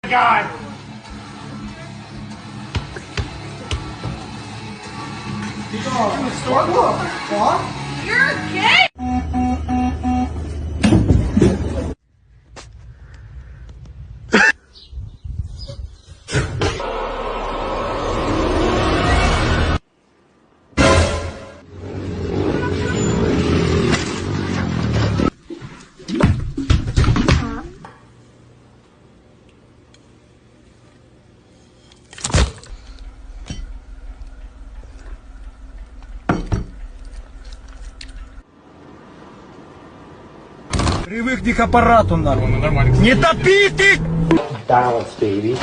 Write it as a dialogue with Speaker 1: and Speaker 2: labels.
Speaker 1: God!
Speaker 2: You're gay!
Speaker 1: Привыкни к аппарату, нахуй. Не топи ты!
Speaker 3: Balance, baby.